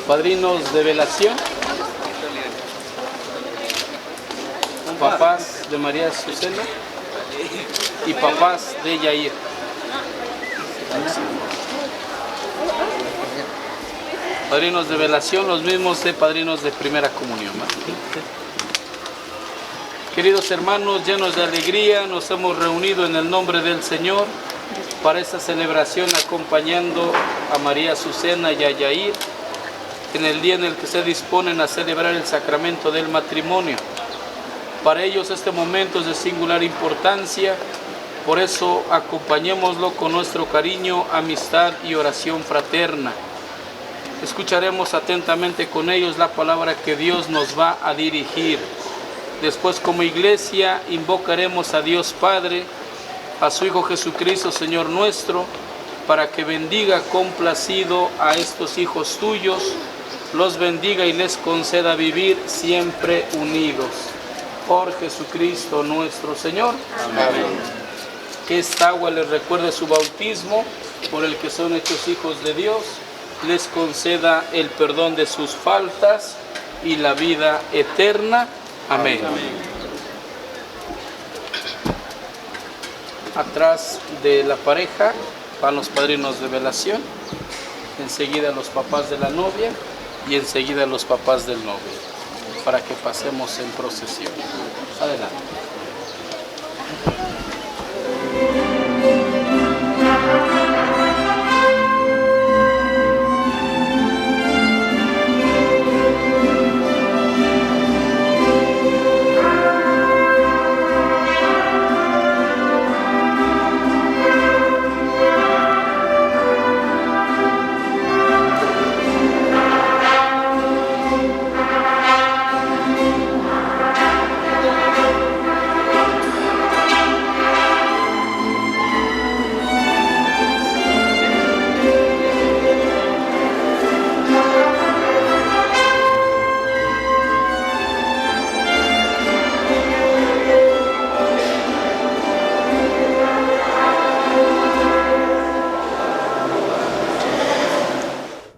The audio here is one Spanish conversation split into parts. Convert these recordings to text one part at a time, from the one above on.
Padrinos de velación, papás de María Azucena y papás de Yair. Padrinos de velación, los mismos de padrinos de primera comunión. Queridos hermanos, llenos de alegría, nos hemos reunido en el nombre del Señor para esta celebración, acompañando a María Azucena y a Yair en el día en el que se disponen a celebrar el sacramento del matrimonio. Para ellos este momento es de singular importancia, por eso acompañémoslo con nuestro cariño, amistad y oración fraterna. Escucharemos atentamente con ellos la palabra que Dios nos va a dirigir. Después, como iglesia, invocaremos a Dios Padre, a su Hijo Jesucristo, Señor nuestro, para que bendiga complacido a estos hijos tuyos, los bendiga y les conceda vivir siempre unidos. Por Jesucristo nuestro Señor. Amén. Que esta agua les recuerde su bautismo, por el que son hechos hijos de Dios, les conceda el perdón de sus faltas y la vida eterna. Amén. Amén. Atrás de la pareja van los padrinos de velación, enseguida los papás de la novia y enseguida los papás del novio, para que pasemos en procesión. Adelante.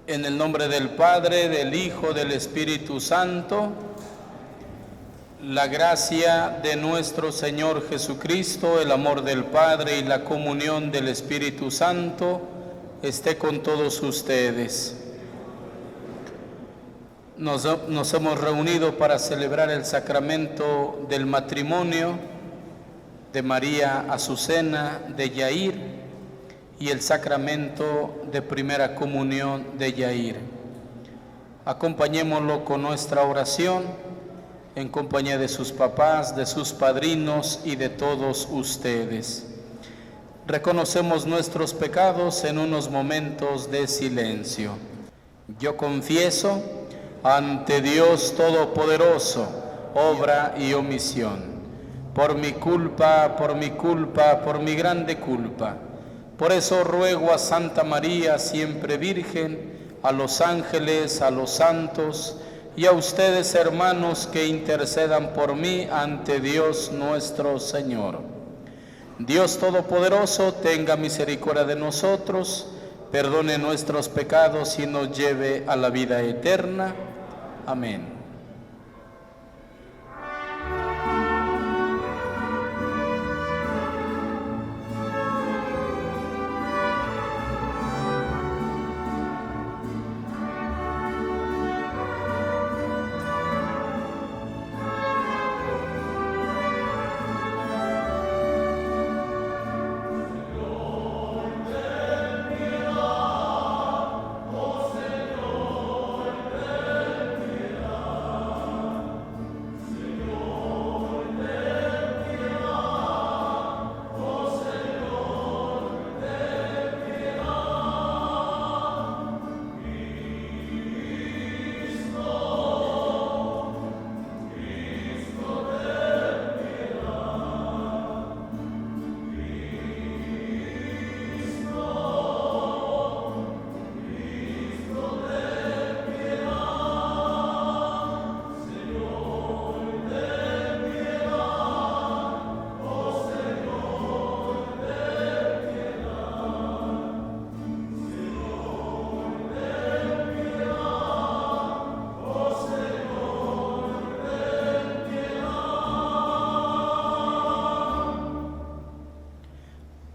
En el nombre del Padre, del Hijo, del Espíritu Santo, la gracia de nuestro Señor Jesucristo, el amor del Padre y la comunión del Espíritu Santo esté con todos ustedes. Nos hemos reunido para celebrar el sacramento del matrimonio de María Azucena de Yair y el sacramento de primera comunión de Yair. Acompañémoslo con nuestra oración en compañía de sus papás, de sus padrinos y de todos ustedes. Reconocemos nuestros pecados en unos momentos de silencio. Yo confieso ante Dios Todopoderoso, obra y omisión, por mi culpa, por mi grande culpa. Por eso ruego a Santa María, siempre Virgen, a los ángeles, a los santos y a ustedes, hermanos, que intercedan por mí ante Dios nuestro Señor. Dios Todopoderoso, tenga misericordia de nosotros, perdone nuestros pecados y nos lleve a la vida eterna. Amén.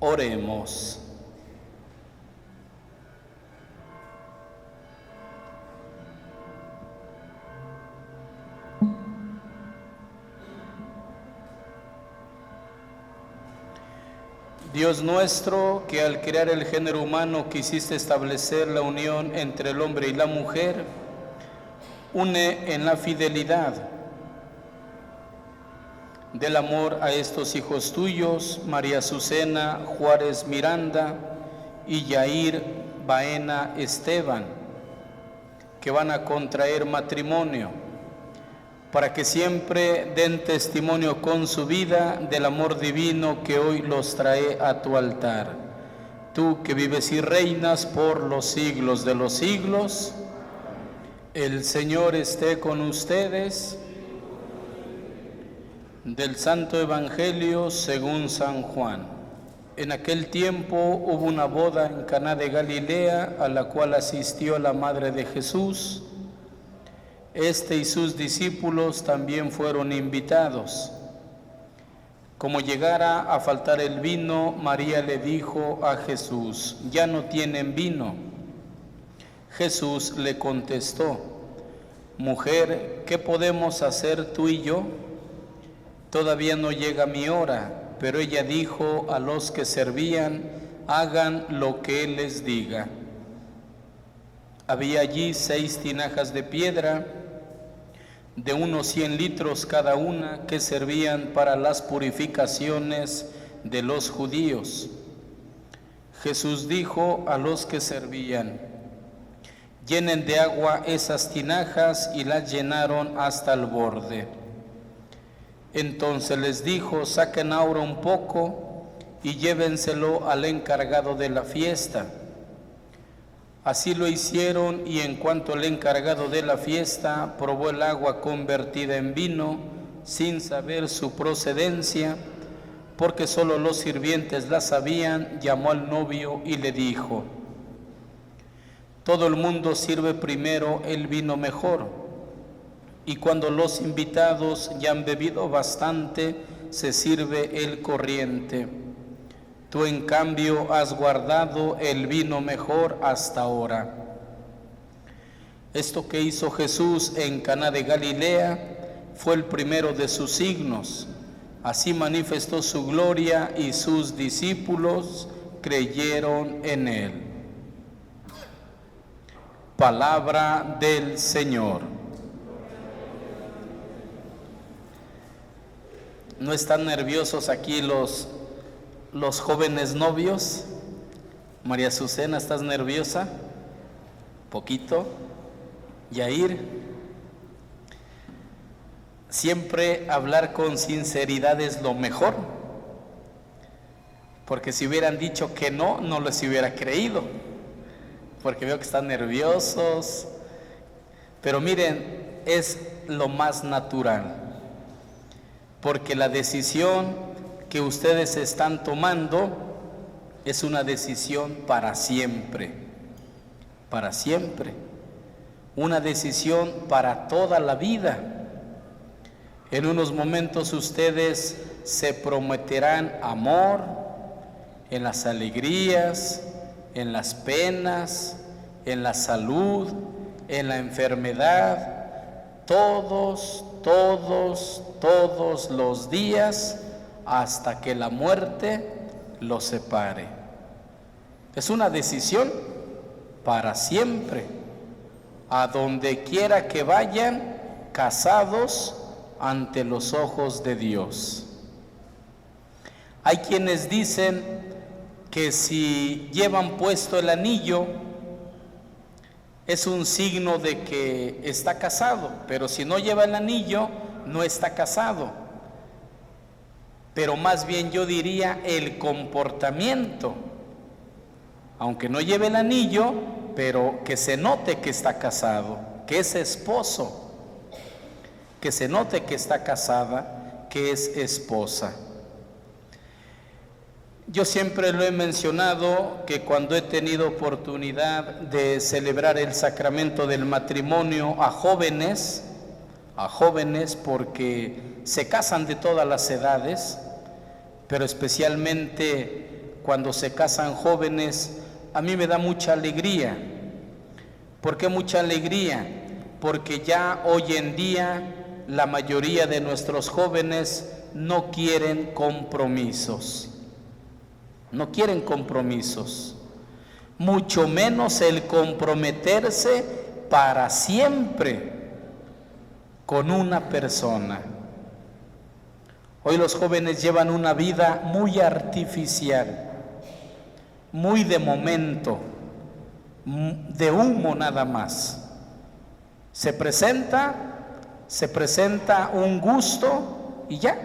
Oremos. Dios nuestro, que al crear el género humano quisiste establecer la unión entre el hombre y la mujer, une en la fidelidad del amor a estos hijos tuyos, María Azucena Juárez Miranda y Yair Baena Esteban, que van a contraer matrimonio, para que siempre den testimonio con su vida del amor divino que hoy los trae a tu altar. Tú que vives y reinas por los siglos de los siglos, el Señor esté con ustedes. Del Santo Evangelio según San Juan. En aquel tiempo hubo una boda en Caná de Galilea a la cual asistió la madre de Jesús. Este y sus discípulos también fueron invitados. Como llegara a faltar el vino, María le dijo a Jesús: «Ya no tienen vino». Jesús le contestó: «Mujer, ¿qué podemos hacer tú y yo? Todavía no llega mi hora». Pero ella dijo a los que servían: «Hagan lo que Él les diga». Había allí 6 tinajas de piedra, de unos 100 litros cada una, que servían para las purificaciones de los judíos. Jesús dijo a los que servían: «Llenen de agua esas tinajas», y las llenaron hasta el borde. Entonces les dijo: «Saquen ahora un poco y llévenselo al encargado de la fiesta». Así lo hicieron, y en cuanto el encargado de la fiesta probó el agua convertida en vino, sin saber su procedencia, porque solo los sirvientes la sabían, llamó al novio y le dijo: «Todo el mundo sirve primero el vino mejor, y cuando los invitados ya han bebido bastante, se sirve el corriente. Tú, en cambio, has guardado el vino mejor hasta ahora». Esto que hizo Jesús en Caná de Galilea fue el primero de sus signos. Así manifestó su gloria, y sus discípulos creyeron en él. Palabra del Señor. ¿No están nerviosos aquí los jóvenes novios? María Azucena, ¿estás nerviosa? ¿Poquito? Yair, siempre hablar con sinceridad es lo mejor, porque si hubieran dicho que no, no les hubiera creído, porque veo que están nerviosos. Pero miren, es lo más natural, porque la decisión que ustedes están tomando es una decisión para siempre, una decisión para toda la vida. En unos momentos ustedes se prometerán amor en las alegrías, en las penas, en la salud, en la enfermedad, todos los días, hasta que la muerte los separe. Es una decisión para siempre, a donde quiera que vayan, casados ante los ojos de Dios. Hay quienes dicen que si llevan puesto el anillo es un signo de que está casado, pero si no lleva el anillo no está casado. Pero más bien yo diría el comportamiento, aunque no lleve el anillo, pero que se note que está casado, que es esposo, que se note que está casada, que es esposa. Yo siempre lo he mencionado, que cuando he tenido oportunidad de celebrar el sacramento del matrimonio a jóvenes porque se casan de todas las edades, pero especialmente cuando se casan jóvenes, a mí me da mucha alegría. ¿Por qué mucha alegría? Porque ya hoy en día la mayoría de nuestros jóvenes no quieren compromisos. No quieren compromisos, mucho menos el comprometerse para siempre con una persona. Hoy los jóvenes llevan una vida muy artificial, muy de momento, de humo nada más. Se presenta un gusto y ya.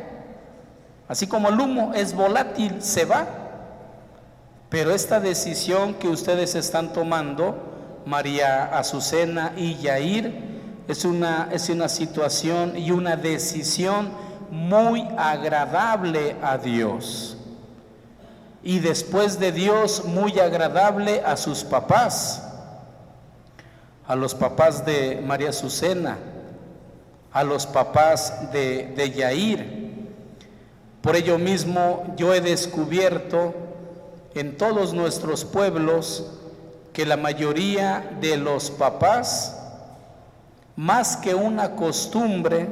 Así como el humo es volátil, se va. Pero esta decisión que ustedes están tomando, María Azucena y Yair, es una situación y una decisión muy agradable a Dios. Y después de Dios, muy agradable a sus papás, a los papás de María Azucena, a los papás de Yair. Por ello mismo yo he descubierto en todos nuestros pueblos que la mayoría de los papás, más que una costumbre,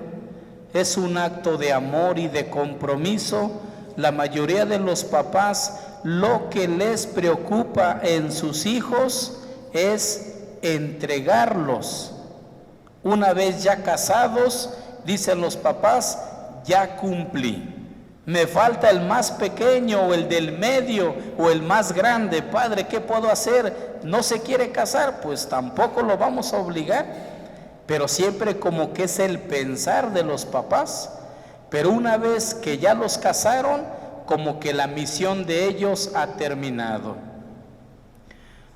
es un acto de amor y de compromiso. La mayoría de los papás, lo que les preocupa en sus hijos es entregarlos. Una vez ya casados, dicen los papás, ya cumplí. Me falta el más pequeño o el del medio o el más grande. Padre, ¿qué puedo hacer? ¿No se quiere casar? Pues tampoco lo vamos a obligar. Pero siempre como que es el pensar de los papás. Pero una vez que ya los casaron, como que la misión de ellos ha terminado.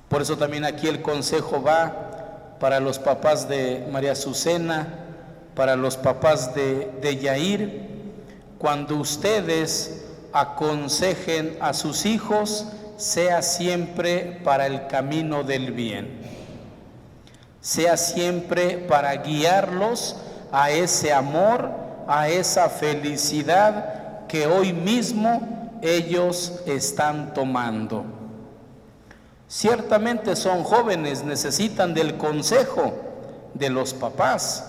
Por eso también aquí el consejo va para los papás de María Azucena, para los papás de Yair. Cuando ustedes aconsejen a sus hijos, sea siempre para el camino del bien. Sea siempre para guiarlos a ese amor, a esa felicidad que hoy mismo ellos están tomando. Ciertamente son jóvenes, necesitan del consejo de los papás,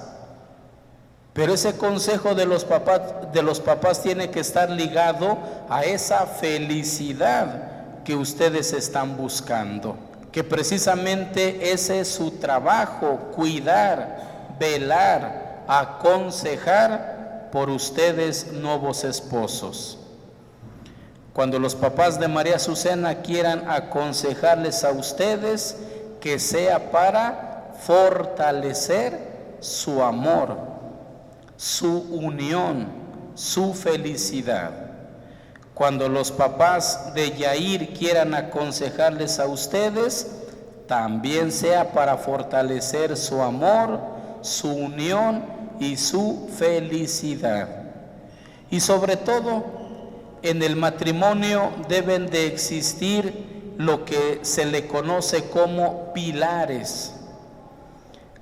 pero ese consejo de los papás tiene que estar ligado a esa felicidad que ustedes están buscando, que precisamente ese es su trabajo, cuidar, velar, aconsejar por ustedes, nuevos esposos. Cuando los papás de María Azucena quieran aconsejarles a ustedes, que sea para fortalecer su amor, su unión, su felicidad. Cuando los papás de Yair quieran aconsejarles a ustedes, también sea para fortalecer su amor, su unión y su felicidad. Y sobre todo, en el matrimonio deben de existir lo que se le conoce como pilares.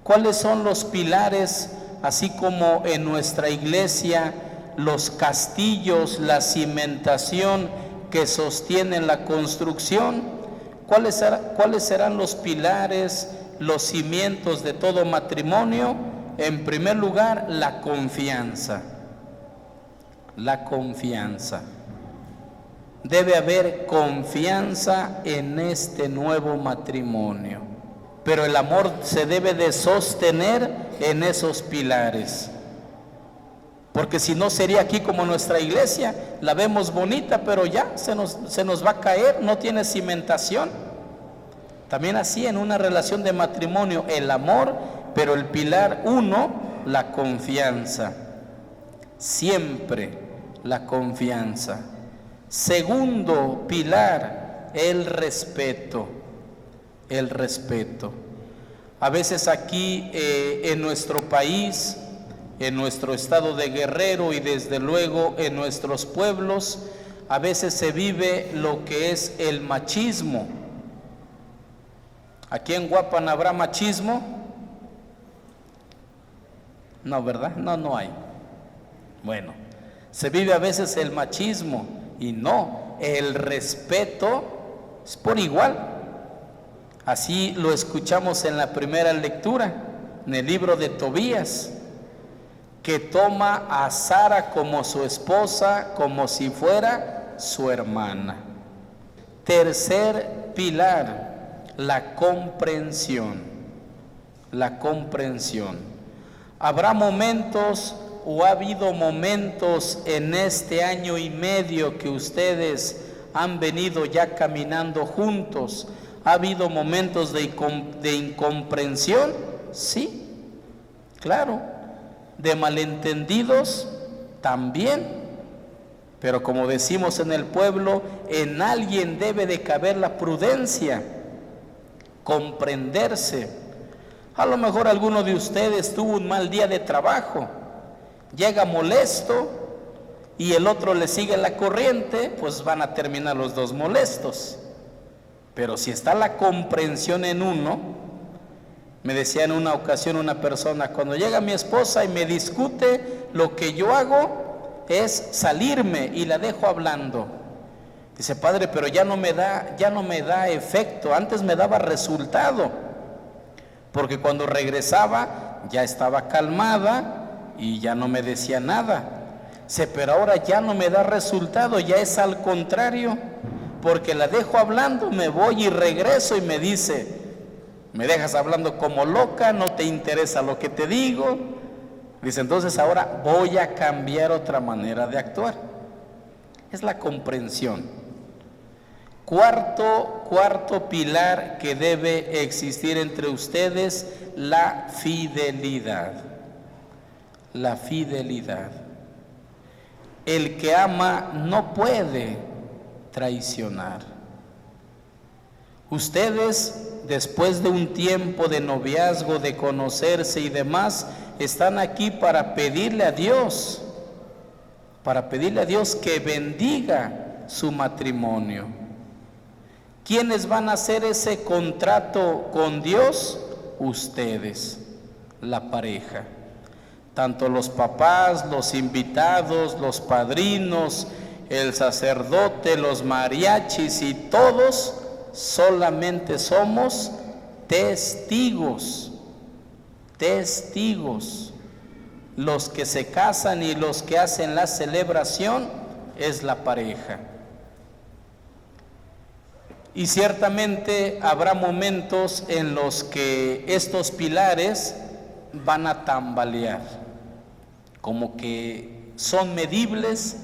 ¿Cuáles son los pilares? Así como en nuestra iglesia los castillos, la cimentación que sostienen la construcción, ¿cuáles serán los pilares, los cimientos de todo matrimonio? En primer lugar, la confianza. La confianza. Debe haber confianza en este nuevo matrimonio, pero el amor se debe de sostener en esos pilares, porque si no sería aquí como nuestra iglesia, la vemos bonita, pero ya se nos va a caer, no tiene cimentación. También así en una relación de matrimonio, el amor, pero el pilar uno, la confianza, siempre la confianza. Segundo pilar, el respeto. El respeto. A veces aquí en nuestro país, en nuestro estado de Guerrero y desde luego en nuestros pueblos, a veces se vive lo que es el machismo. ¿Aquí en Uruapan habrá machismo? No, ¿verdad? No hay. Bueno, se vive a veces el machismo y no, el respeto es por igual. Así lo escuchamos en la primera lectura, en el libro de Tobías, que toma a Sara como su esposa, como si fuera su hermana. Tercer pilar, la comprensión. La comprensión. Habrá momentos o ha habido momentos en este año y medio que ustedes han venido ya caminando juntos? ¿Ha habido momentos de incomprensión? Sí, claro. ¿De malentendidos? También. Pero como decimos en el pueblo, en alguien debe de caber la prudencia, comprenderse. A lo mejor alguno de ustedes tuvo un mal día de trabajo, llega molesto y el otro le sigue la corriente, pues van a terminar los dos molestos. Pero si está la comprensión en uno, me decía en una ocasión una persona, cuando llega mi esposa y me discute, lo que yo hago es salirme y la dejo hablando. Dice, padre, pero ya no me da efecto, antes me daba resultado, porque cuando regresaba ya estaba calmada y ya no me decía nada. Dice, pero ahora ya no me da resultado, ya es al contrario, porque la dejo hablando, me voy y regreso y me dice, me dejas hablando como loca, no te interesa lo que te digo. Dice, entonces ahora voy a cambiar otra manera de actuar. Es la comprensión. Cuarto pilar que debe existir entre ustedes, la fidelidad. La fidelidad. El que ama no puede traicionar. Ustedes, después de un tiempo de noviazgo, de conocerse y demás, están aquí para pedirle a Dios que bendiga su matrimonio. ¿Quiénes van a hacer ese contrato con Dios? Ustedes, la pareja. Tanto los papás, los invitados, los padrinos, el sacerdote, los mariachis y todos solamente somos testigos. Testigos. Los que se casan y los que hacen la celebración es la pareja. Y ciertamente habrá momentos en los que estos pilares van a tambalear, como que son medibles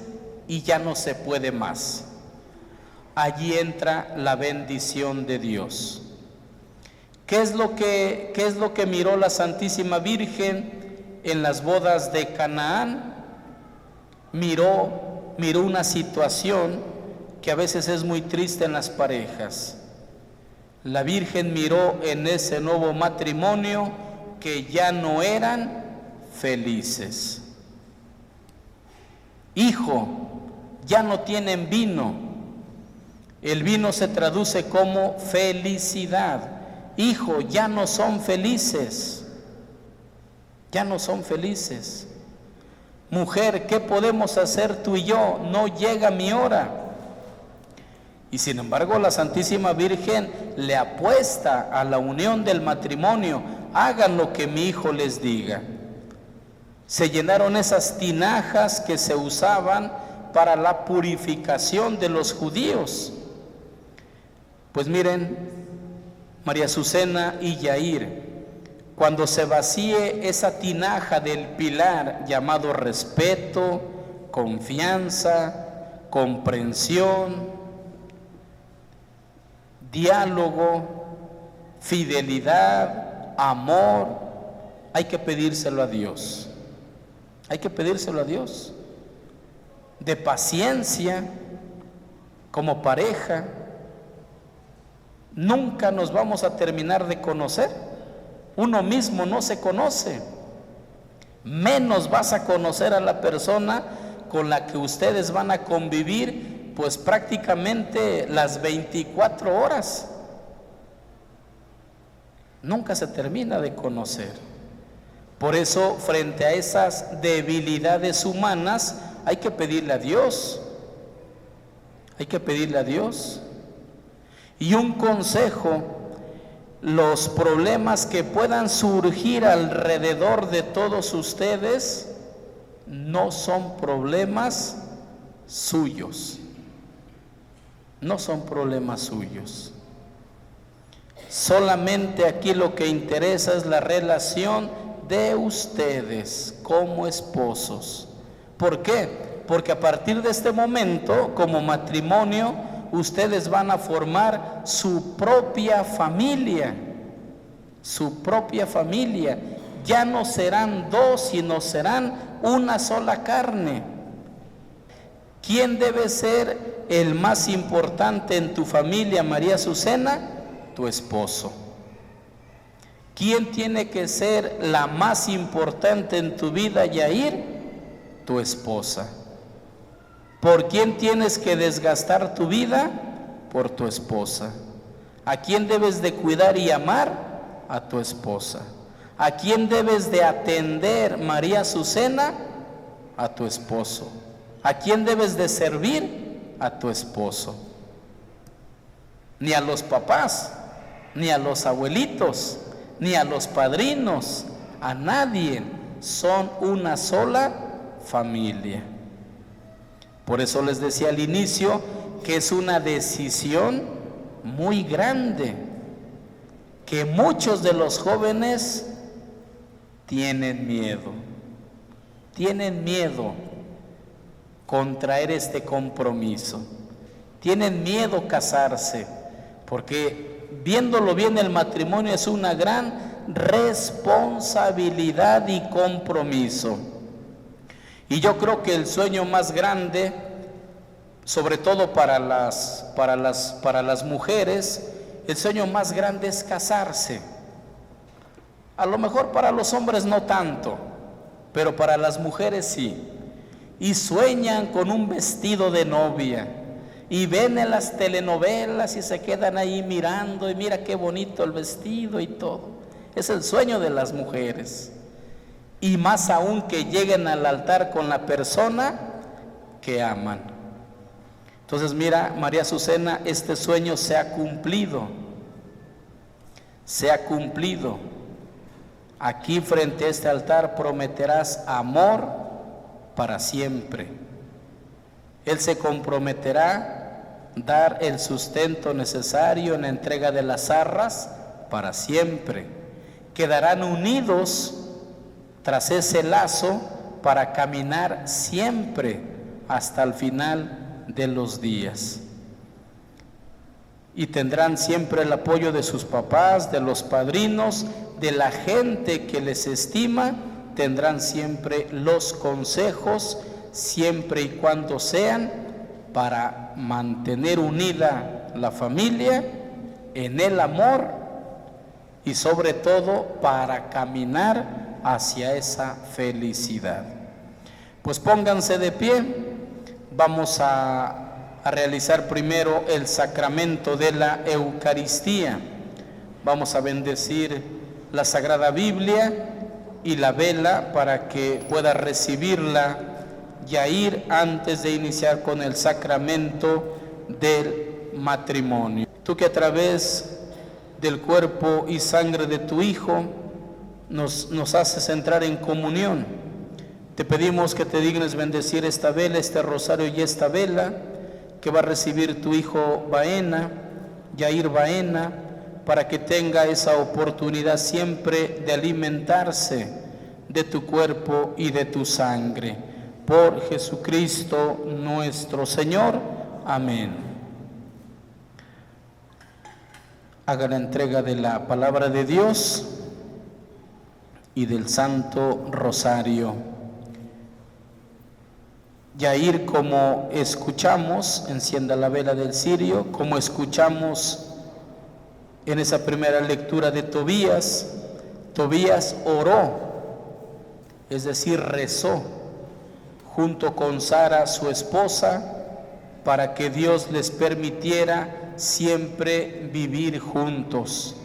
y ya no se puede más. Allí entra la bendición de Dios. ¿Qué es lo que miró la Santísima Virgen en las bodas de Canaán? Miró una situación que a veces es muy triste en las parejas. La Virgen miró en ese nuevo matrimonio que ya no eran felices. Hijo, ya no tienen vino. El vino se traduce como felicidad. Hijo, ya no son felices. Ya no son felices. Mujer, ¿qué podemos hacer tú y yo? No llega mi hora. Y sin embargo, la Santísima Virgen le apuesta a la unión del matrimonio. Hagan lo que mi hijo les diga. Se llenaron esas tinajas que se usaban para la purificación de los judíos. Pues miren, María Azucena y Yair, cuando se vacíe esa tinaja del pilar llamado respeto, confianza, comprensión, diálogo, fidelidad, amor, hay que pedírselo a Dios. Hay que pedírselo a Dios. De paciencia, como pareja. Nunca nos vamos a terminar de conocer. Uno mismo no se conoce. Menos vas a conocer a la persona con la que ustedes van a convivir, pues prácticamente las 24 horas. Nunca se termina de conocer. Por eso, frente a esas debilidades humanas, hay que pedirle a Dios. Hay que pedirle a Dios. Y un consejo: los problemas que puedan surgir alrededor de todos ustedes no son problemas suyos. No son problemas suyos. Solamente aquí lo que interesa es la relación de ustedes como esposos. ¿Por qué? Porque a partir de este momento, como matrimonio, ustedes van a formar su propia familia. Su propia familia. Ya no serán dos, sino serán una sola carne. ¿Quién debe ser el más importante en tu familia, María Azucena? Tu esposo. ¿Quién tiene que ser la más importante en tu vida, Yair? Tu esposa. ¿Por quién tienes que desgastar tu vida? Por tu esposa. ¿A quién debes de cuidar y amar? A tu esposa. ¿A quién debes de atender, María Azucena? A tu esposo. ¿A quién debes de servir? A tu esposo. Ni a los papás, ni a los abuelitos, ni a los padrinos, a nadie. Son una sola familia. Por eso les decía al inicio que es una decisión muy grande, que muchos de los jóvenes tienen miedo contraer este compromiso, tienen miedo casarse, porque viéndolo bien, el matrimonio es una gran responsabilidad y compromiso. Y yo creo que el sueño más grande, sobre todo para las mujeres, el sueño más grande es casarse. A lo mejor para los hombres no tanto, pero para las mujeres sí. Y sueñan con un vestido de novia, y ven en las telenovelas y se quedan ahí mirando, y mira qué bonito el vestido y todo. Es el sueño de las mujeres. Y más aún que lleguen al altar con la persona que aman. Entonces mira, María Azucena, este sueño se ha cumplido. Se ha cumplido. Aquí frente a este altar prometerás amor para siempre. Él se comprometerá a dar el sustento necesario en la entrega de las arras para siempre. Quedarán unidos tras ese lazo para caminar siempre hasta el final de los días. Y tendrán siempre el apoyo de sus papás, de los padrinos, de la gente que les estima. Tendrán siempre los consejos, siempre y cuando sean para mantener unida la familia en el amor y sobre todo para caminar hacia esa felicidad. Pues pónganse de pie. Vamos a realizar primero el sacramento de la Eucaristía. Vamos a bendecir la Sagrada Biblia y la vela para que pueda recibirla Yair antes de iniciar con el sacramento del matrimonio. Tú que a través del cuerpo y sangre de tu Hijo nos haces entrar en comunión, te pedimos que te dignes bendecir esta vela, este rosario y esta vela que va a recibir tu hijo Baena, Yair Baena, para que tenga esa oportunidad siempre de alimentarse de tu cuerpo y de tu sangre. Por Jesucristo nuestro Señor. Amén. Haga la entrega de la palabra de Dios y del Santo Rosario. Yair, como escuchamos, encienda la vela del cirio, como escuchamos en esa primera lectura de Tobías, Tobías oró, es decir, rezó junto con Sara, su esposa, para que Dios les permitiera siempre vivir juntos.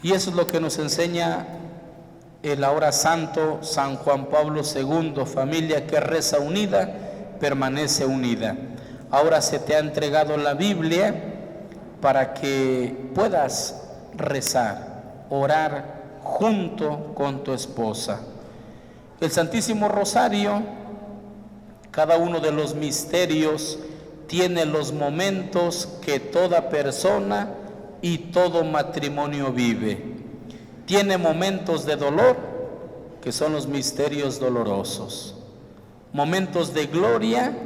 Y eso es lo que nos enseña el ahora santo San Juan Pablo II: familia que reza unida, permanece unida. Ahora se te ha entregado la Biblia para que puedas rezar, orar junto con tu esposa. El Santísimo Rosario, cada uno de los misterios, tiene los momentos que toda persona y todo matrimonio vive. Tiene momentos de dolor que son los misterios dolorosos. Momentos de gloria,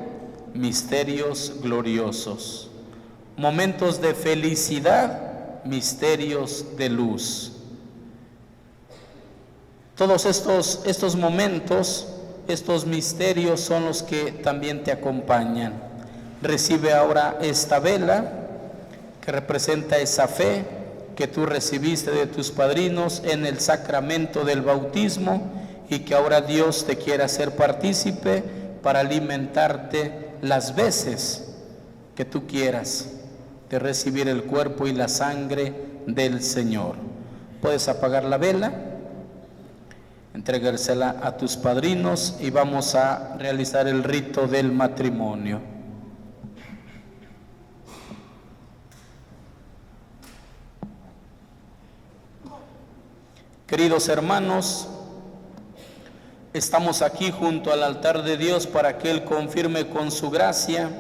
misterios gloriosos. Momentos de felicidad, misterios de luz. Todos estos momentos, estos misterios son los que también te acompañan. Recibe ahora esta vela que representa esa fe que tú recibiste de tus padrinos en el sacramento del bautismo y que ahora Dios te quiere hacer partícipe para alimentarte las veces que tú quieras de recibir el cuerpo y la sangre del Señor. Puedes apagar la vela, entregársela a tus padrinos y vamos a realizar el rito del matrimonio. Queridos hermanos, estamos aquí junto al altar de Dios para que Él confirme con su gracia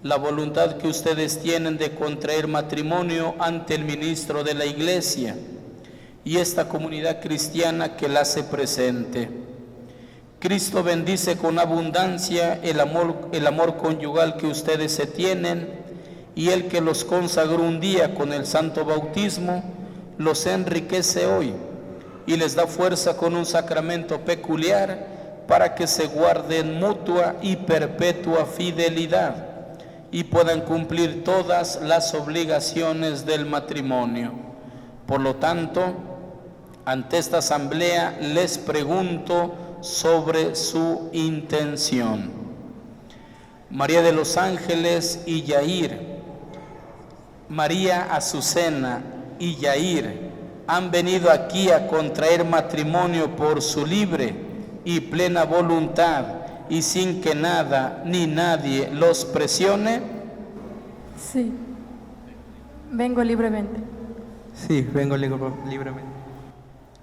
la voluntad que ustedes tienen de contraer matrimonio ante el ministro de la Iglesia y esta comunidad cristiana que la hace presente. Cristo bendice con abundancia el amor conyugal que ustedes se tienen, y el que los consagró un día con el santo bautismo los enriquece hoy y les da fuerza con un sacramento peculiar para que se guarden mutua y perpetua fidelidad y puedan cumplir todas las obligaciones del matrimonio. Por lo tanto, ante esta asamblea les pregunto sobre su intención. María de los Ángeles y Yair, María Azucena y Yair han venido aquí a contraer matrimonio por su libre y plena voluntad y sin que nada ni nadie los presione. Sí, vengo libremente. Sí, vengo libremente.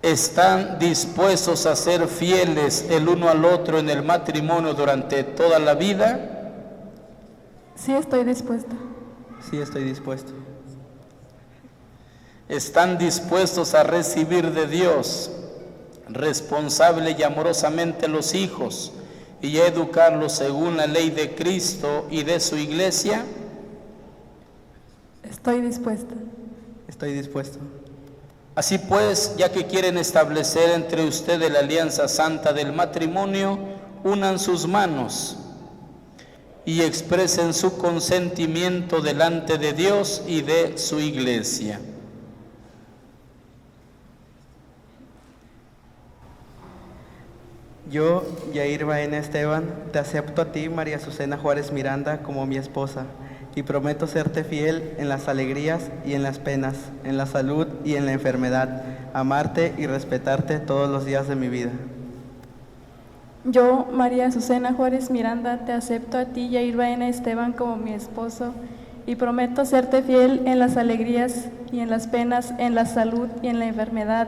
¿Están dispuestos a ser fieles el uno al otro en el matrimonio durante toda la vida? Sí, estoy dispuesta. Sí, estoy dispuesto. ¿Están dispuestos a recibir de Dios responsable y amorosamente los hijos y a educarlos según la ley de Cristo y de su Iglesia? Estoy dispuesta. Estoy dispuesto. Así pues, ya que quieren establecer entre ustedes la alianza santa del matrimonio, unan sus manos y expresen su consentimiento delante de Dios y de su Iglesia. Yo, Yair Baena Esteban, te acepto a ti, María Azucena Juárez Miranda, como mi esposa, y prometo serte fiel en las alegrías y en las penas, en la salud y en la enfermedad, amarte y respetarte todos los días de mi vida. Yo, María Azucena Juárez Miranda, te acepto a ti, Yair Baena Esteban, como mi esposo, y prometo serte fiel en las alegrías y en las penas, en la salud y en la enfermedad,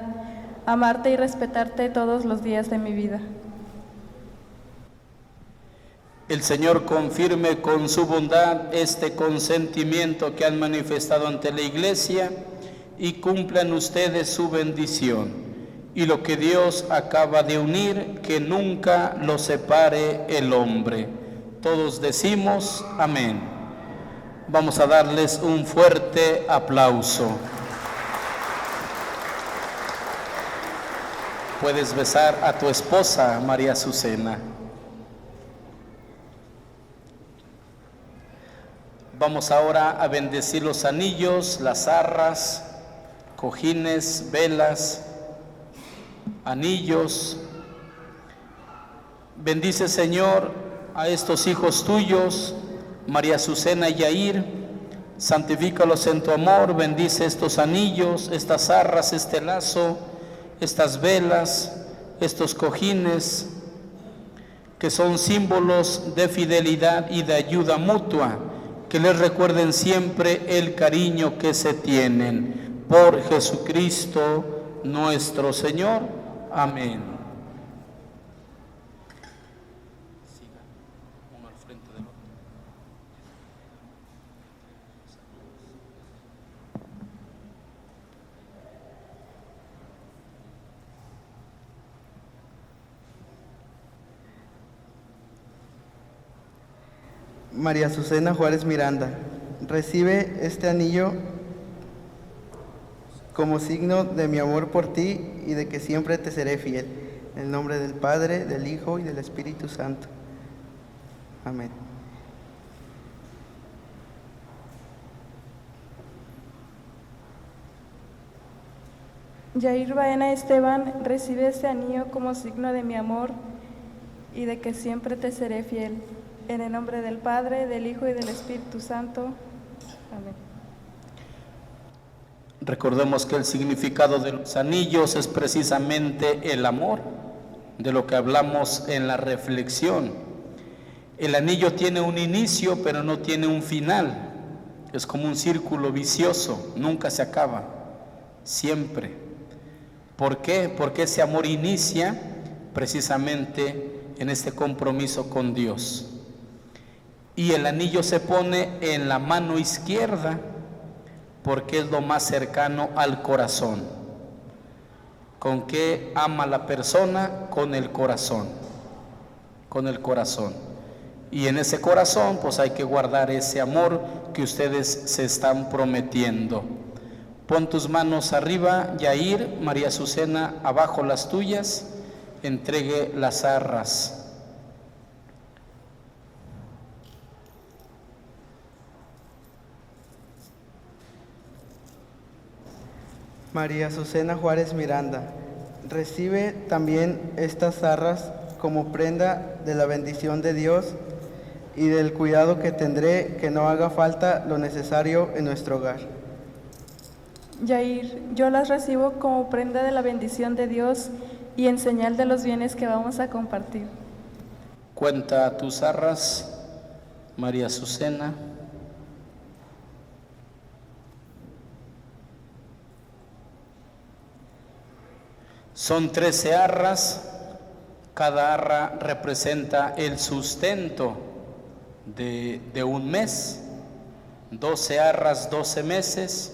amarte y respetarte todos los días de mi vida. El Señor confirme con su bondad este consentimiento que han manifestado ante la Iglesia y cumplan ustedes su bendición. Y lo que Dios acaba de unir, que nunca lo separe el hombre. Todos decimos amén. Vamos a darles un fuerte aplauso. Puedes besar a tu esposa, María Azucena. Vamos ahora a bendecir los anillos, las arras, cojines, velas, anillos. Bendice, Señor, a estos hijos tuyos, María Azucena y Yair. Santifícalos en tu amor. Bendice estos anillos, estas arras, este lazo, estas velas, estos cojines, que son símbolos de fidelidad y de ayuda mutua. Que les recuerden siempre el cariño que se tienen. Por Jesucristo nuestro Señor. Amén. Siga uno al frente del otro. María Azucena Juárez Miranda, recibe este anillo como signo de mi amor por ti y de que siempre te seré fiel. En el nombre del Padre, del Hijo y del Espíritu Santo. Amén. Yair Baena Esteban, recibe este anillo como signo de mi amor y de que siempre te seré fiel. En el nombre del Padre, del Hijo y del Espíritu Santo. Amén. Recordemos que el significado de los anillos es precisamente el amor, de lo que hablamos en la reflexión. El anillo tiene un inicio, pero no tiene un final. Es como un círculo vicioso, nunca se acaba, siempre. ¿Por qué? Porque ese amor inicia precisamente en este compromiso con Dios. Y el anillo se pone en la mano izquierda porque es lo más cercano al corazón. ¿Con qué ama la persona? Con el corazón. Con el corazón. Y en ese corazón pues hay que guardar ese amor que ustedes se están prometiendo. Pon tus manos arriba, Yair, María Azucena, abajo las tuyas, entregue las arras. María Azucena Juárez Miranda, recibe también estas arras como prenda de la bendición de Dios y del cuidado que tendré que no haga falta lo necesario en nuestro hogar. Yair, yo las recibo como prenda de la bendición de Dios y en señal de los bienes que vamos a compartir. Cuenta tus arras, María Azucena. Son 13 arras, cada arra representa el sustento de un mes, 12 arras, 12 meses,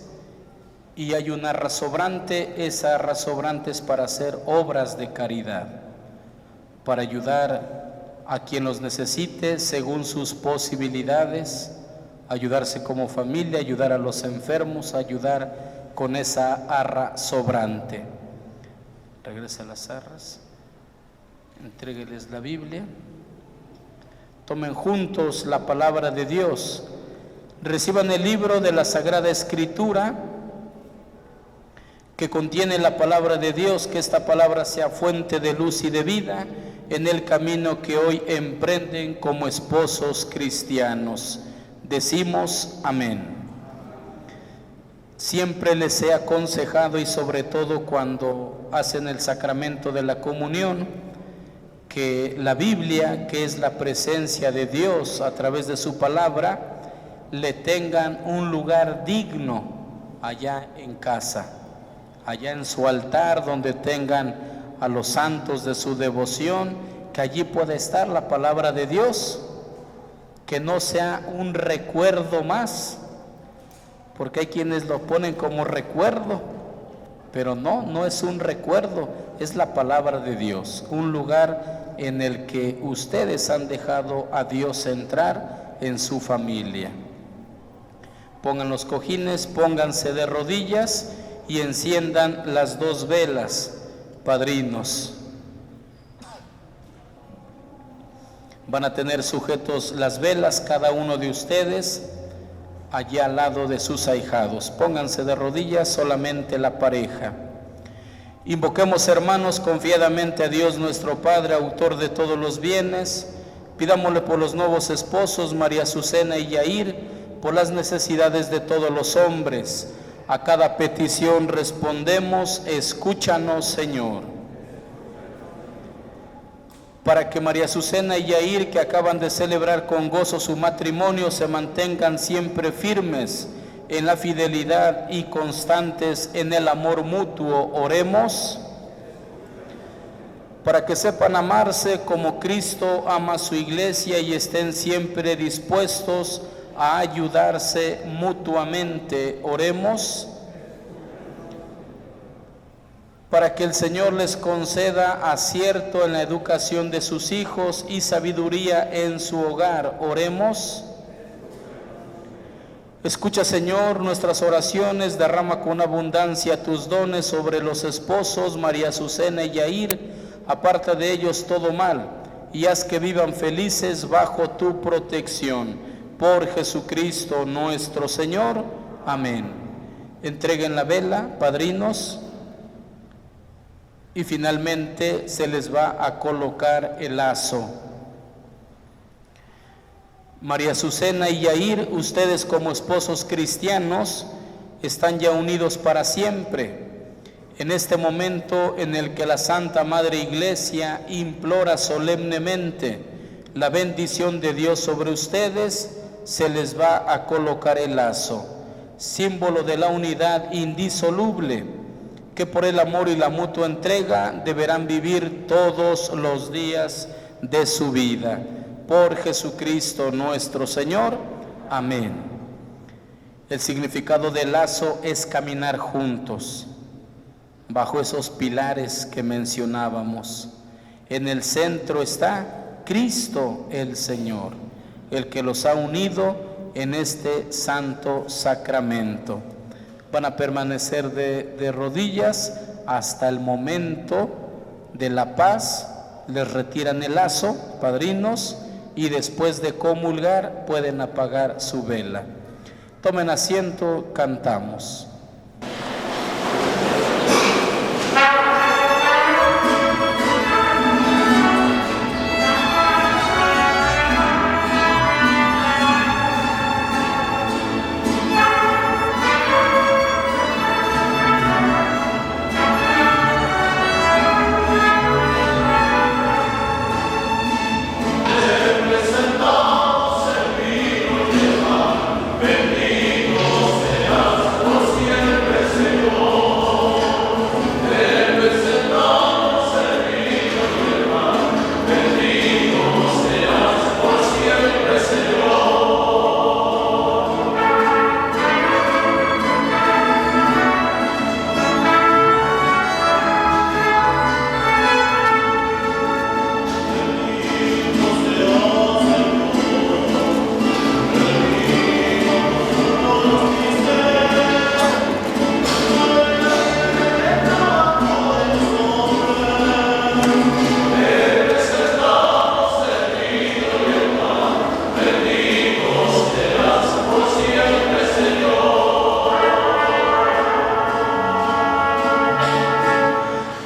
y hay una arra sobrante. Esa arra sobrante es para hacer obras de caridad, para ayudar a quien los necesite según sus posibilidades, ayudarse como familia, ayudar a los enfermos, ayudar con esa arra sobrante. Regresa las arras, entrégueles la Biblia, tomen juntos la palabra de Dios, reciban el libro de la Sagrada Escritura que contiene la palabra de Dios, que esta palabra sea fuente de luz y de vida en el camino que hoy emprenden como esposos cristianos. Decimos amén. Siempre les he aconsejado, y sobre todo cuando hacen el sacramento de la comunión, que la Biblia, que es la presencia de Dios a través de su palabra, le tengan un lugar digno allá en casa, allá en su altar, donde tengan a los santos de su devoción, que allí pueda estar la palabra de Dios, que no sea un recuerdo más, porque hay quienes lo ponen como recuerdo, pero no es un recuerdo, es la palabra de Dios, un lugar en el que ustedes han dejado a Dios entrar en su familia. Pongan los cojines, pónganse de rodillas y enciendan las 2 velas, padrinos. Van a tener sujetos las velas cada uno de ustedes allá al lado de sus ahijados. Pónganse de rodillas solamente la pareja. Invoquemos, hermanos, confiadamente a Dios nuestro Padre, autor de todos los bienes. Pidámosle por los nuevos esposos, María Azucena y Yair, por las necesidades de todos los hombres. A cada petición respondemos: escúchanos, Señor. Para que María Azucena y Yair, que acaban de celebrar con gozo su matrimonio, se mantengan siempre firmes en la fidelidad y constantes en el amor mutuo, oremos. Para que sepan amarse como Cristo ama a su iglesia y estén siempre dispuestos a ayudarse mutuamente, oremos. Para que el Señor les conceda acierto en la educación de sus hijos y sabiduría en su hogar, oremos. Escucha, Señor, nuestras oraciones, derrama con abundancia tus dones sobre los esposos María Azucena y Yair, aparta de ellos todo mal, y haz que vivan felices bajo tu protección. Por Jesucristo nuestro Señor. Amén. Entreguen la vela, padrinos, y finalmente se les va a colocar el lazo. María Azucena y Yair, ustedes como esposos cristianos están ya unidos para siempre. En este momento en el que la Santa Madre Iglesia implora solemnemente la bendición de Dios sobre ustedes, se les va a colocar el lazo, símbolo de la unidad indisoluble que por el amor y la mutua entrega deberán vivir todos los días de su vida. Por Jesucristo nuestro Señor. Amén. El significado del lazo es caminar juntos, bajo esos pilares que mencionábamos. En el centro está Cristo el Señor, el que los ha unido en este santo sacramento. Van a permanecer de rodillas hasta el momento de la paz. Les retiran el lazo, padrinos, y después de comulgar pueden apagar su vela. Tomen asiento, cantamos.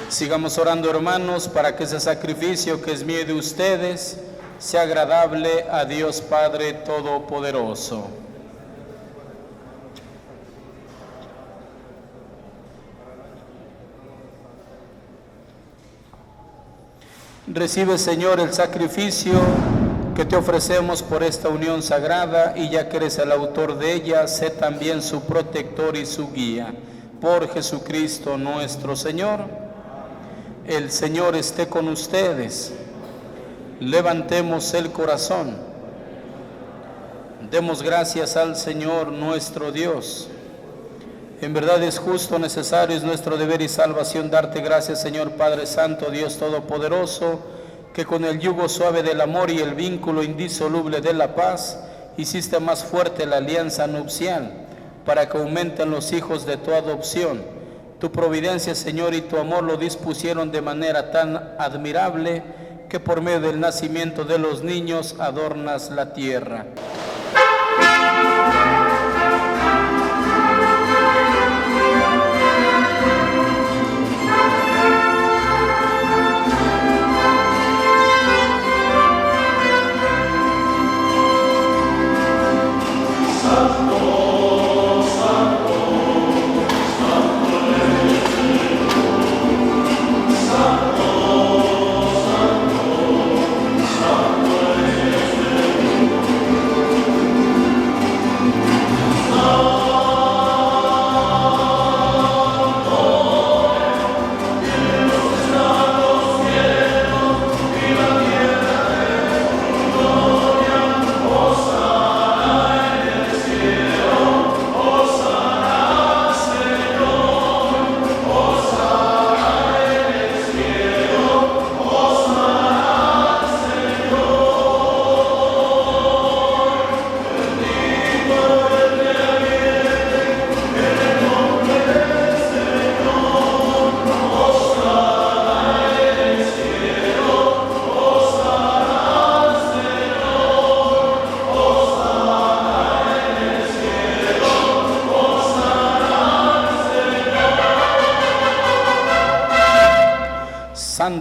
Sigamos orando, hermanos, para que ese sacrificio que es mío y de ustedes sea agradable a Dios Padre Todopoderoso. Recibe, Señor, el sacrificio que te ofrecemos por esta unión sagrada, y ya que eres el autor de ella, sé también su protector y su guía. Por Jesucristo nuestro Señor. El Señor esté con ustedes. Levantemos el corazón. Demos gracias al Señor nuestro Dios. En verdad es justo, necesario, es nuestro deber y salvación darte gracias, Señor Padre Santo, Dios Todopoderoso, que con el yugo suave del amor y el vínculo indisoluble de la paz, hiciste más fuerte la alianza nupcial, para que aumenten los hijos de tu adopción. Tu providencia, Señor, y tu amor lo dispusieron de manera tan admirable que por medio del nacimiento de los niños adornas la tierra.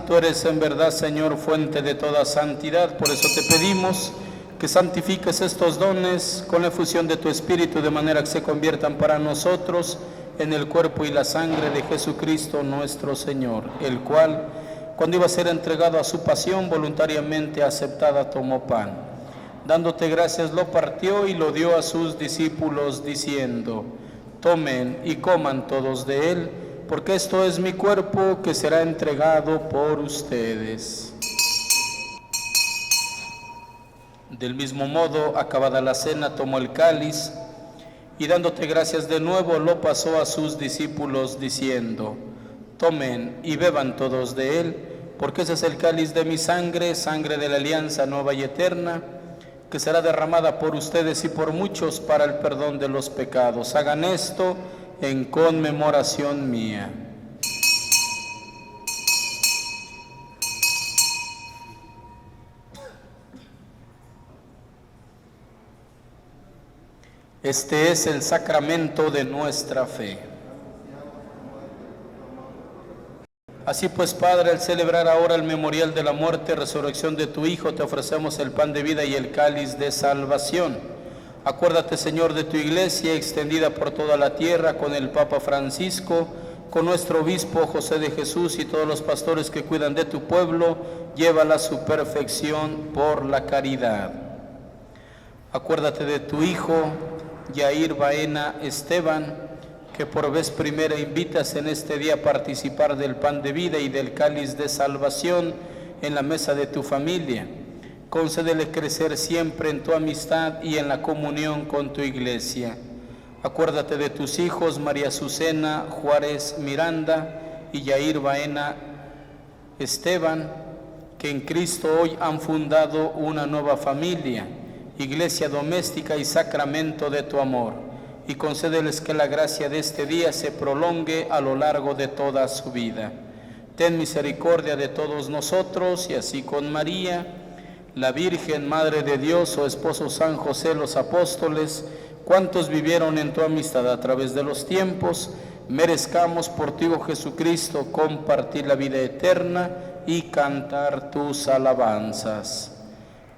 Santo eres en verdad, Señor, fuente de toda santidad. Por eso te pedimos que santifiques estos dones con la efusión de tu Espíritu, de manera que se conviertan para nosotros en el cuerpo y la sangre de Jesucristo nuestro Señor, el cual, cuando iba a ser entregado a su pasión, voluntariamente aceptada, tomó pan. Dándote gracias, lo partió y lo dio a sus discípulos, diciendo: tomen y coman todos de él, porque esto es mi cuerpo que será entregado por ustedes. Del mismo modo, acabada la cena, tomó el cáliz y dándote gracias de nuevo, lo pasó a sus discípulos, diciendo: tomen y beban todos de él, porque ese es el cáliz de mi sangre, sangre de la alianza nueva y eterna, que será derramada por ustedes y por muchos para el perdón de los pecados. Hagan esto en conmemoración mía. Este es el sacramento de nuestra fe. Así pues, Padre, al celebrar ahora el memorial de la muerte y resurrección de tu Hijo, te ofrecemos el pan de vida y el cáliz de salvación. Acuérdate, Señor, de tu Iglesia extendida por toda la tierra, con el Papa Francisco, con nuestro obispo José de Jesús y todos los pastores que cuidan de tu pueblo. Llévala a su perfección por la caridad. Acuérdate de tu Hijo Yair Baena Esteban, que por vez primera invitas en este día a participar del pan de vida y del cáliz de salvación en la mesa de tu familia. Concédele crecer siempre en tu amistad y en la comunión con tu Iglesia. Acuérdate de tus hijos María Azucena Juárez Miranda y Yair Baena Esteban, que en Cristo hoy han fundado una nueva familia, Iglesia doméstica y sacramento de tu amor, y concédeles que la gracia de este día se prolongue a lo largo de toda su vida. Ten misericordia de todos nosotros, y así con María, la Virgen, Madre de Dios, su esposo San José, los apóstoles, cuantos vivieron en tu amistad a través de los tiempos, merezcamos por ti, oh Jesucristo, compartir la vida eterna y cantar tus alabanzas.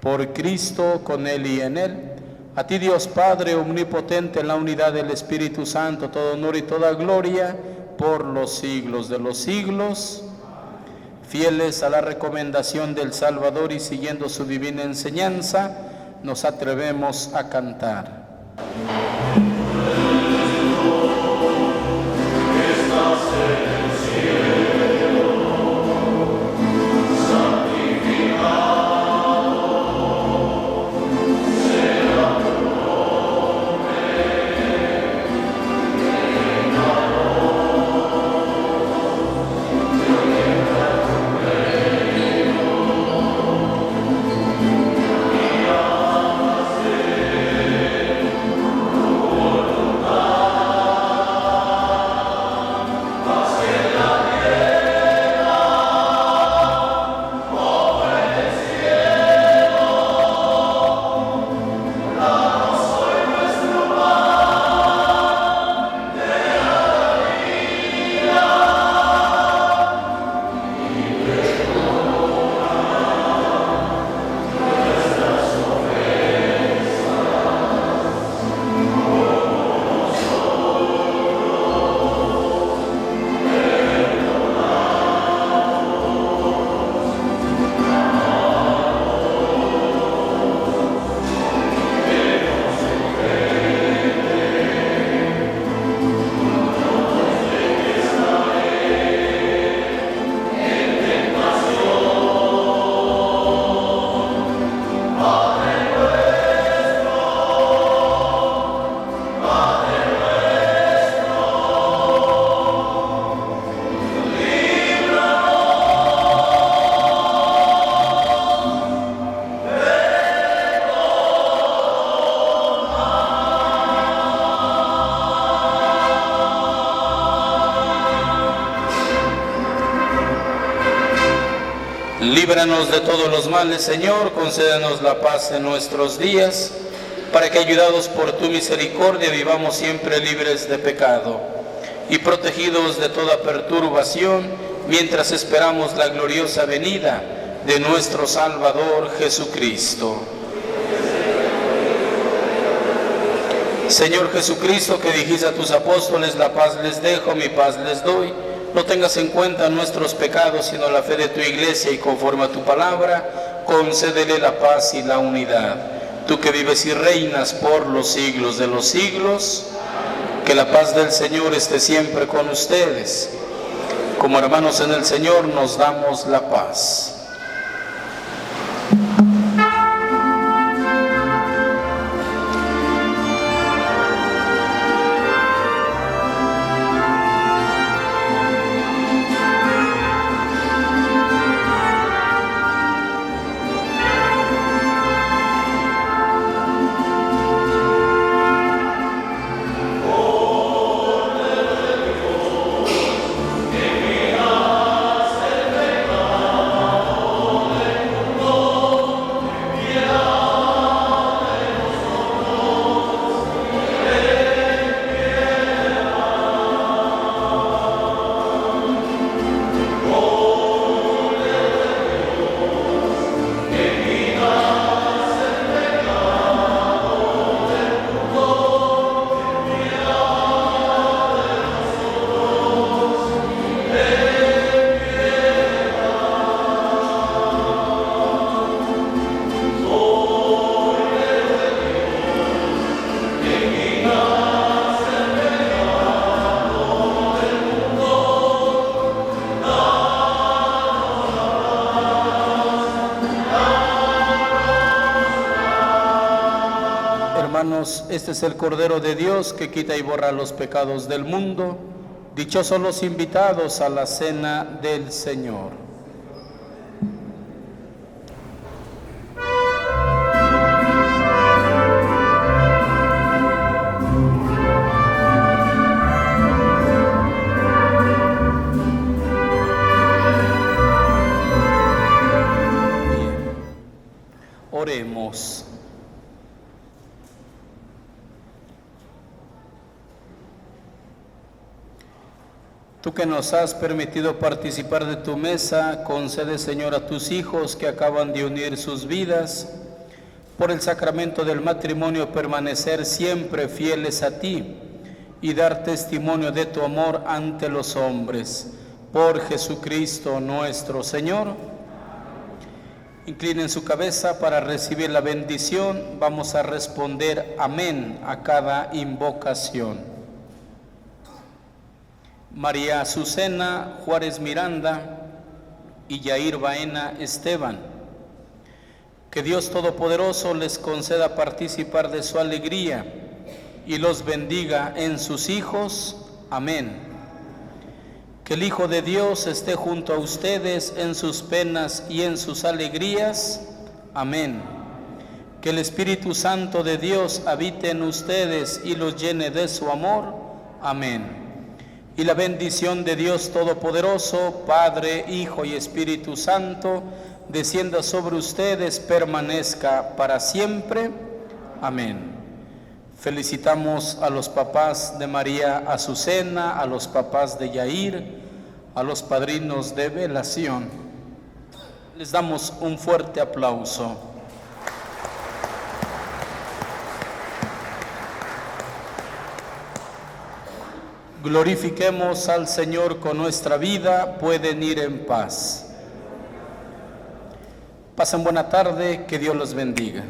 Por Cristo, con Él y en Él, a ti Dios Padre omnipotente, en la unidad del Espíritu Santo, todo honor y toda gloria por los siglos de los siglos. Fieles a la recomendación del Salvador y siguiendo su divina enseñanza, nos atrevemos a cantar. Líbranos de todos los males, Señor, concédenos la paz en nuestros días, para que, ayudados por tu misericordia, vivamos siempre libres de pecado y protegidos de toda perturbación, mientras esperamos la gloriosa venida de nuestro Salvador Jesucristo. Señor Jesucristo, que dijiste a tus apóstoles, la paz les dejo, mi paz les doy, no tengas en cuenta nuestros pecados, sino la fe de tu iglesia, y conforme a tu palabra, concédele la paz y la unidad. Tú que vives y reinas por los siglos de los siglos, que la paz del Señor esté siempre con ustedes. Como hermanos en el Señor nos damos la paz. Este es el Cordero de Dios que quita y borra los pecados del mundo. Dichosos los invitados a la cena del Señor. Bien. Oremos. Tú que nos has permitido participar de tu mesa, concede, Señor, a tus hijos que acaban de unir sus vidas, por el sacramento del matrimonio, permanecer siempre fieles a ti y dar testimonio de tu amor ante los hombres. Por Jesucristo nuestro Señor. Inclinen su cabeza para recibir la bendición. Vamos a responder amén a cada invocación. María Azucena Juárez Miranda y Yair Baena Esteban. Que Dios Todopoderoso les conceda participar de su alegría y los bendiga en sus hijos. Amén. Que el Hijo de Dios esté junto a ustedes en sus penas y en sus alegrías. Amén. Que el Espíritu Santo de Dios habite en ustedes y los llene de su amor. Amén. Y la bendición de Dios Todopoderoso, Padre, Hijo y Espíritu Santo, descienda sobre ustedes, permanezca para siempre. Amén. Felicitamos a los papás de María Azucena, a los papás de Yair, a los padrinos de velación. Les damos un fuerte aplauso. Glorifiquemos al Señor con nuestra vida, pueden ir en paz. Pasen buena tarde, que Dios los bendiga.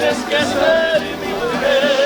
tienes que ser mi mujer.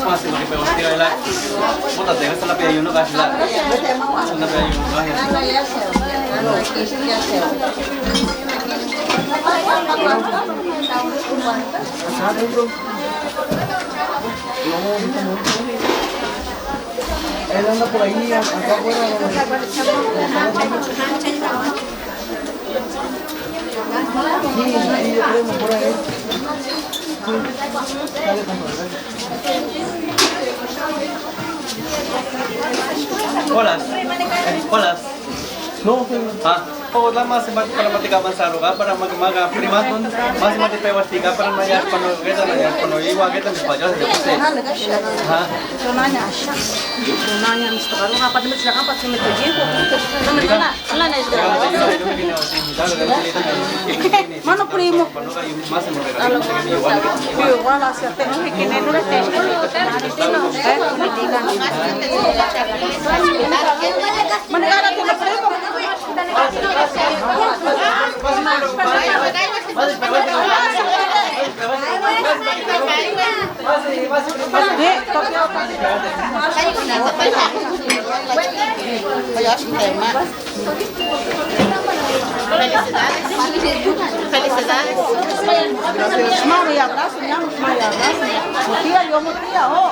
Masih pakai pewas tiga lah. Mau tak tengok salah pihak Yuno kasih lah. Salah pihak Yuno kasih. Él anda por ahí, acá afuera. Sí, yo creo por ahí. Kolas. Kolas. No, Oh, lama sempat para matikaman sa lugar para magmaga primaton, mas matipewas tika para mayas pano kita mayas pano iwa kita mispajas de puse. Ha? Sonanya asya. Sonanya mesti kalau apa demit silakan pas demit lagi. Demit mana? Mana nih Mana primo? Bio wala sa te no hikine no te. Mana kara te primo? Felicidades. Maria, abraço, Maria, abraço. Mutia, yo mutia, oh.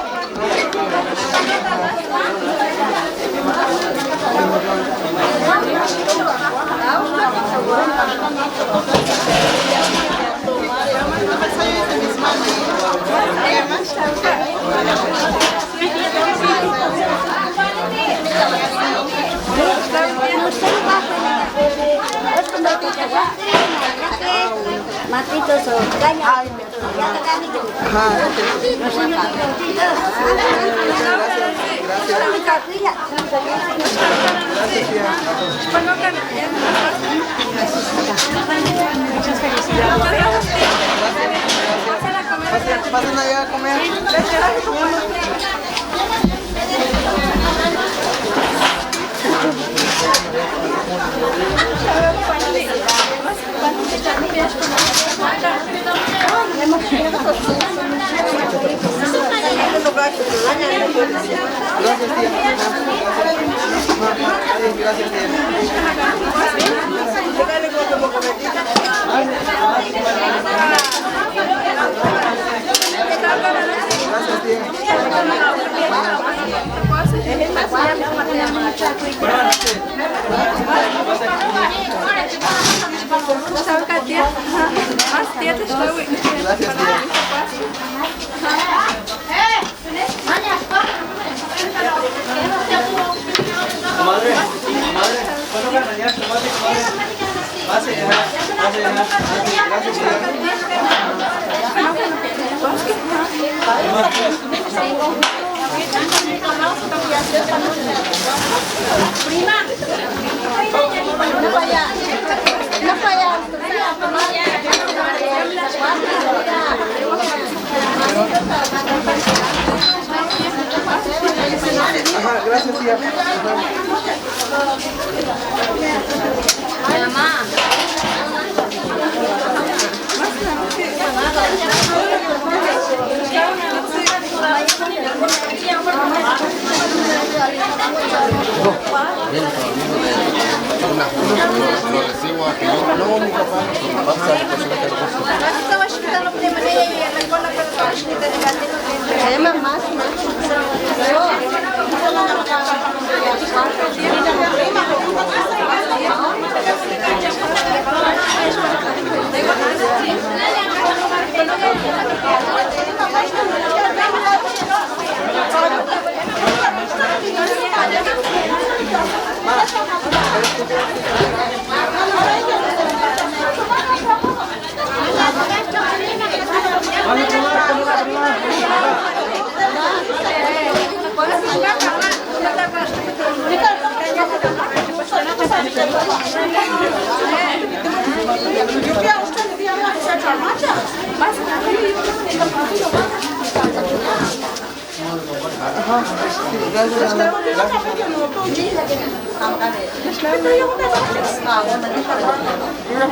Mati tu so, kaya. Pasen allá a comer. Gracias, Madre, ¿cuándo ganarías? Pase, gracias, tía. Lo recibo aquí. No, mi papá. Estaba escutando o tema dele e ela agora para estar escutando é mais Gracias, tía.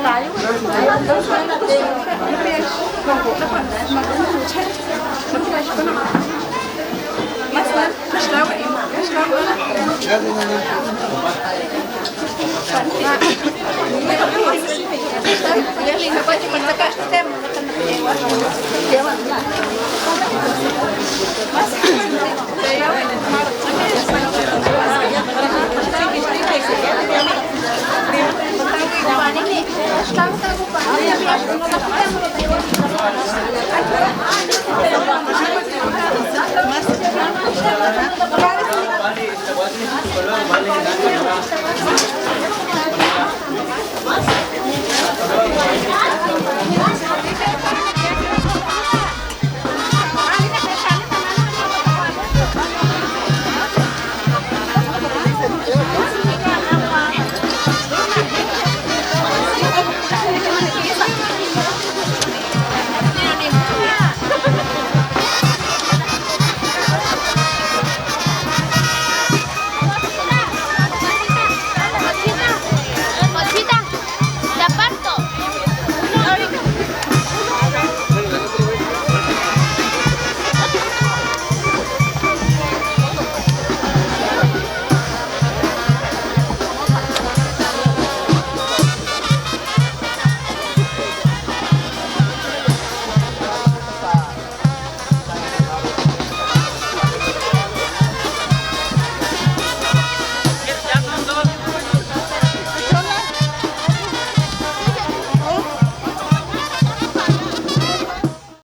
Bali,